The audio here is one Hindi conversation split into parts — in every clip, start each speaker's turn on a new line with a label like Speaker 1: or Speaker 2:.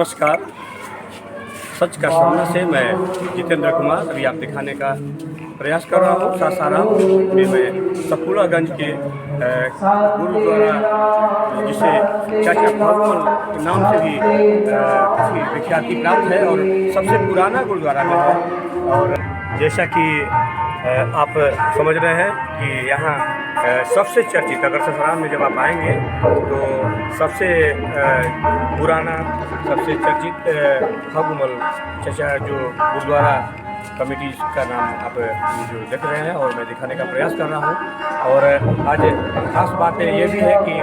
Speaker 1: नमस्कार। सच का सामना से मैं जितेंद्र कुमार अभी आप दिखाने का प्रयास कर रहा हूँ। सासाराम में मैं सतपुड़ागंज के गुरुद्वारा जिसे चाचा फागुमल के नाम से भी काफ़ी विख्याति प्राप्त है और सबसे पुराना गुरुद्वारा में है। और जैसा कि आप समझ रहे हैं कि यहाँ सबसे चर्चित, अगर सासाराम में जब आप आएंगे तो सबसे पुराना, सबसे चर्चित फागुमल चाचा जो गुरुद्वारा कमेटी का नाम आप जो देख रहे हैं और मैं दिखाने का प्रयास कर रहा हूँ। और आज खास बात ये भी है कि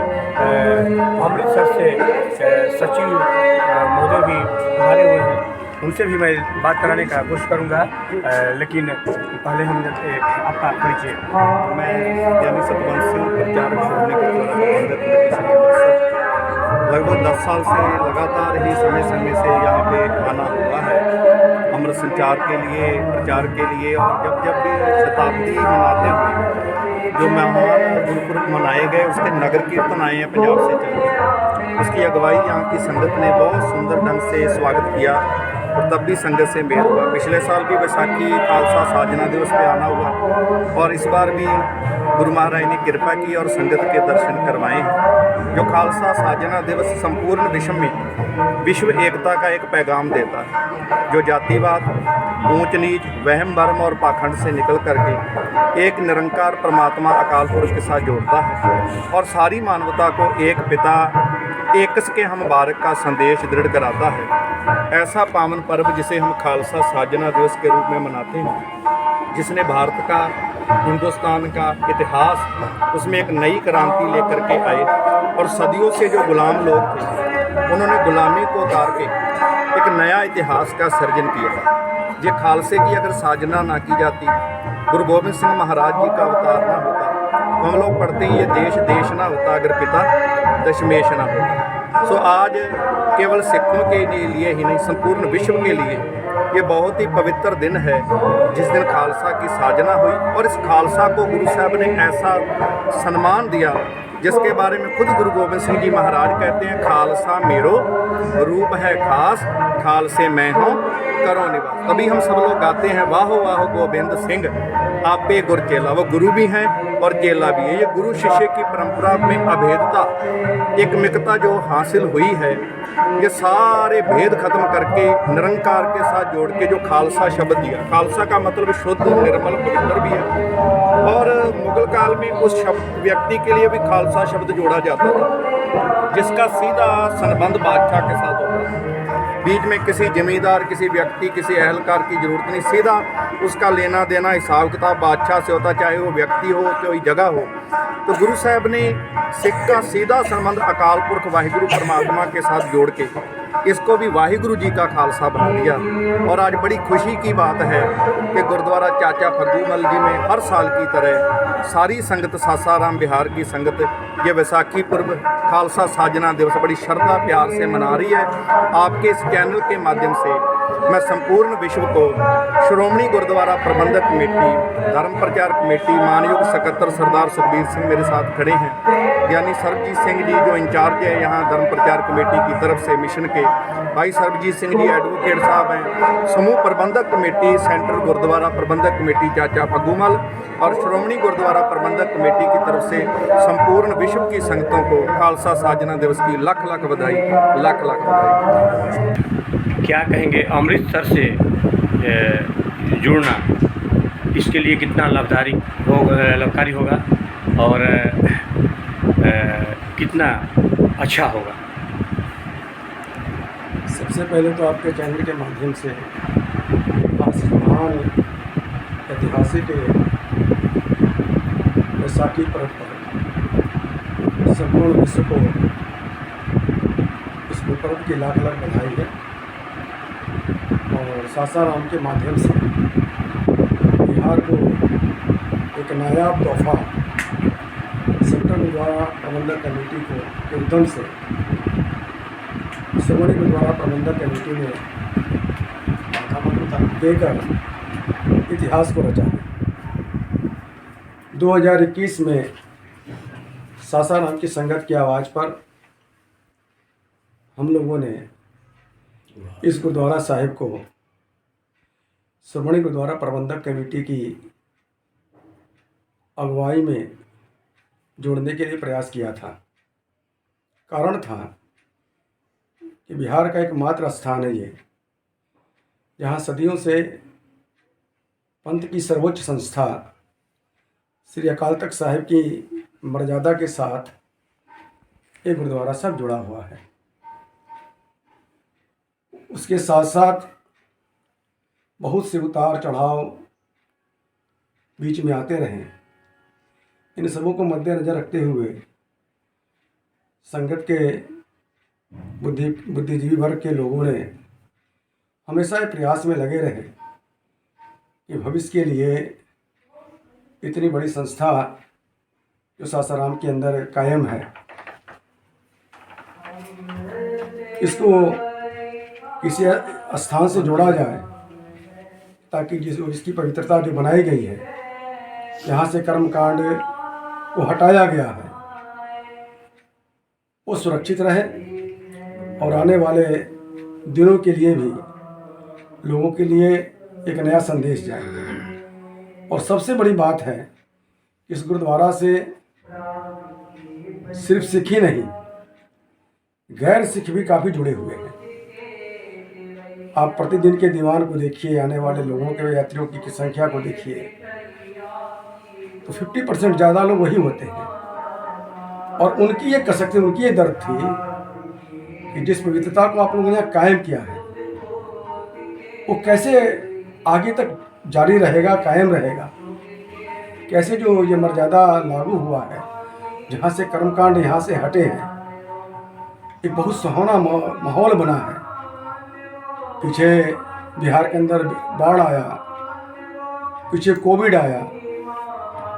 Speaker 1: अमृतसर से सचिव महोदय भी पधारे हुए हैं, उनसे भी मैं बात कराने का कोशिश करूँगा। लेकिन पहले हम आपका परिचय।
Speaker 2: मैं यानी सतवंत सिंह प्रचारक श्रोमणी गुरुद्वारा प्रबंधक कमेटी श्री अमृतसर लगभग 10 साल से लगातार ही समय समय से यहाँ पे आना हुआ है अमृत संचार के लिए, प्रचार के लिए। और जब भी शताब्दी मनाते हुए जो महान गुरुपुरब मनाए गए उसके नगर कीर्तन आए हैं पंजाब से चल के, उसकी अगुवाई यहाँ की संगत ने बहुत सुंदर ढंग से स्वागत किया और तब भी संगत से मेल हुआ। पिछले साल भी बैसाखी खालसा साजना दिवस पे आना हुआ और इस बार भी गुरु महाराज ने कृपा की और संगत के दर्शन करवाए हैं। जो खालसा साजना दिवस संपूर्ण विश्व में विश्व एकता का एक पैगाम देता है, जो जातिवाद, ऊंच नीच, वहम भरम और पाखंड से निकल करके एक निरंकार परमात्मा अकाल पुरुष के साथ जोड़ता है और सारी मानवता को एक पिता एकस के हम बारक का संदेश दृढ़ कराता है। ऐसा पावन पर्व जिसे हम खालसा साजना दिवस के रूप में मनाते हैं, जिसने भारत का, हिंदुस्तान का इतिहास उसमें एक नई क्रांति लेकर के आए और सदियों से जो गुलाम लोग थे उन्होंने गुलामी को उतार के एक नया इतिहास का सर्जन किया। ये खालसे की अगर साजना ना की जाती, गुरु गोविंद सिंह महाराज जी का अवतार ना होता, तो हम लोग पढ़ते हैं ये देश देश ना होता अगर पिता दशमेश ना होता। सो आज केवल सिखों के लिए ही नहीं, संपूर्ण विश्व के लिए ये बहुत ही पवित्र दिन है जिस दिन खालसा की साजना हुई। और इस खालसा को गुरु साहब ने ऐसा सम्मान दिया जिसके बारे में खुद गुरु गोविंद सिंह जी महाराज कहते हैं, खालसा मेरो रूप है खास, खालसे मैं हूँ करो निवास। तभी हम सब लोग गाते हैं, वाहो वाहो गोविंद सिंह आपे गुरु चेला। वो गुरु भी हैं और चेला भी है। ये गुरु शिष्य की परंपरा में अभेदता, एक मिकता जो हासिल हुई है, ये सारे भेद खत्म करके निरंकार के साथ जोड़ के जो खालसा शब्द दिया, खालसा का मतलब शुद्ध, निर्मल, पवित्र भी है। और मुगल काल में उस शब्द व्यक्ति के लिए भी खालसा शब्द जोड़ा जाता था जिसका सीधा संबंध बादशाह के साथ होता है। बीच में किसी जमींदार, किसी व्यक्ति, किसी अहलकार की जरूरत नहीं, सीधा उसका लेना देना हिसाब किताब बादशाह से होता, चाहे वो व्यक्ति हो, कोई जगह हो। तो गुरु साहब ने सिख का सीधा संबंध अकाल पुरख वाहिगुरु परमात्मा के साथ जोड़ के इसको भी वाहिगुरु जी का खालसा बना दिया। और आज बड़ी खुशी की बात है कि गुरुद्वारा चाचा फग्गूमल जी में हर साल की तरह सारी संगत, सासाराम बिहार की संगत, ये वैसाखी पर्व खालसा साजना दिवस बड़ी श्रद्धा प्यार से मना रही है। आपके इस चैनल के माध्यम से मैं संपूर्ण विश्व को श्रोमणी गुरुद्वारा प्रबंधक कमेटी, धर्म प्रचार कमेटी, मानयोग सकत्तर सरदार सुखबीर सिंह मेरे साथ खड़े हैं, यानी सरबजीत सिंह जी जो इंचार्ज है यहाँ धर्म प्रचार कमेटी की तरफ से मिशन के, भाई सरबजीत सिंह जी एडवोकेट साहब हैं, समूह प्रबंधक कमेटी सेंट्रल गुरुद्वारा प्रबंधक कमेटी चाचा फग्गूमल और श्रोमणी गुरुद्वारा प्रबंधक कमेटी की तरफ से संपूर्ण विश्व की संगतों को खालसा साजना दिवस की लाख लाख बधाई, लाख लाख बधाई।
Speaker 1: क्या कहेंगे, अमृतसर से जुड़ना इसके लिए कितना लाभकारी होगा और कितना अच्छा होगा?
Speaker 3: सबसे पहले तो आपके चैनल के माध्यम से महान ऐतिहासिक वैसाखी पर्व पर संपूर्ण विश्व को इस पर्व की लाख लाख बधाई है। और सासाराम के माध्यम से बिहार को एक नायाब तोहफा सेंट्रल गुरुद्वारा प्रबंधक कमेटी को के उद्यम से श्रोमणी गुरुद्वारा प्रबंधक कमेटी ने देकर इतिहास को रचा है। 2021 में सासाराम की संगत की आवाज़ पर हम लोगों ने इस गुरुद्वारा साहिब को श्रोमणी गुरुद्वारा प्रबंधक कमेटी की अगुवाई में जोड़ने के लिए प्रयास किया था। कारण था कि बिहार का एकमात्र स्थान है ये, जहाँ सदियों से पंथ की सर्वोच्च संस्था श्री अकाल तख्त साहिब की मर्यादा के साथ ये गुरुद्वारा साहब जुड़ा हुआ है। उसके साथ साथ बहुत से उतार चढ़ाव बीच में आते रहे। इन सबों को मद्देनज़र रखते हुए संगत के बुद्धिजीवी वर्ग के लोगों ने हमेशा ये प्रयास में लगे रहे कि भविष्य के लिए इतनी बड़ी संस्था जो सासाराम के अंदर कायम है, इसको किसी स्थान से जोड़ा जाए, ताकि इसकी पवित्रता जो बनाई गई है, यहाँ से कर्मकांड को हटाया गया है, वो सुरक्षित रहे और आने वाले दिनों के लिए भी लोगों के लिए एक नया संदेश जाए। और सबसे बड़ी बात है, इस गुरुद्वारा से सिर्फ सिख ही नहीं, गैर सिख भी काफ़ी जुड़े हुए हैं। आप प्रतिदिन के दीवान को देखिए, आने वाले लोगों के यात्रियों की संख्या को देखिए, तो 50% ज़्यादा लोग वही होते हैं। और उनकी ये कसक थी, उनकी ये दर्द थी कि जिस पवित्रता को आप लोगों ने कायम किया है, वो कैसे आगे तक जारी रहेगा, कायम रहेगा। कैसे जो ये मर्यादा लागू हुआ है, जहाँ से कर्मकांड यहाँ से हटे हैं, एक बहुत सुहावना माहौल बना है। पीछे बिहार के अंदर बाढ़ आया, पीछे कोविड आया।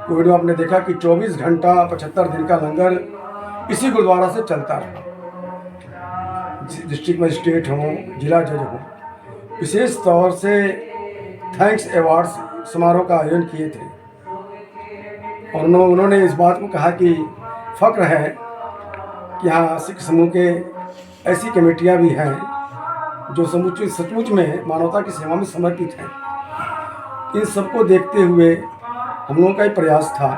Speaker 3: कोविड में आपने देखा कि 24 घंटा 75 दिन का लंगर इसी गुरुद्वारा से चलता रहा। डिस्ट्रिक्ट मजिस्ट्रेट हों, जिला जज हों, विशेष तौर से थैंक्स अवार्ड्स समारोह का आयोजन किए थे। और उन्होंने इस बात को कहा कि फ़ख्र है कि यहाँ सिख समूह के ऐसी कमेटियाँ भी हैं जो सचमुच में मानवता की सेवा में समर्पित हैं। इन सबको देखते हुए हम लोगों का ये प्रयास था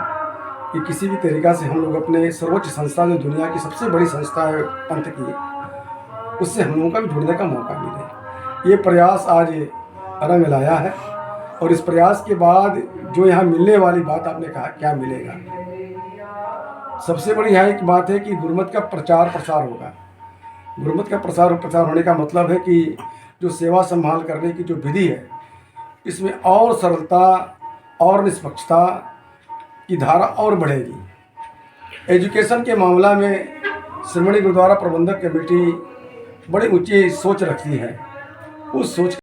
Speaker 3: कि किसी भी तरीक़ा से हम लोग अपने सर्वोच्च संस्था, जो दुनिया की सबसे बड़ी संस्था है पंथ की, उससे हम लोगों का भी जुड़ने का मौका मिले। ये प्रयास आज रंग लाया है। और इस प्रयास के बाद जो यहाँ मिलने वाली बात आपने कहा, क्या मिलेगा? सबसे बड़ी यहाँ एक बात है कि गुरुमत का प्रचार प्रसार होगा। गुरुमत का प्रसार होने का मतलब है कि जो सेवा संभाल करने की जो विधि है, इसमें और सरलता और निष्पक्षता की धारा और बढ़ेगी। एजुकेशन के मामला में श्रोमणी गुरुद्वारा प्रबंधक कमेटी बड़ी ऊंची सोच रखती है। उस सोच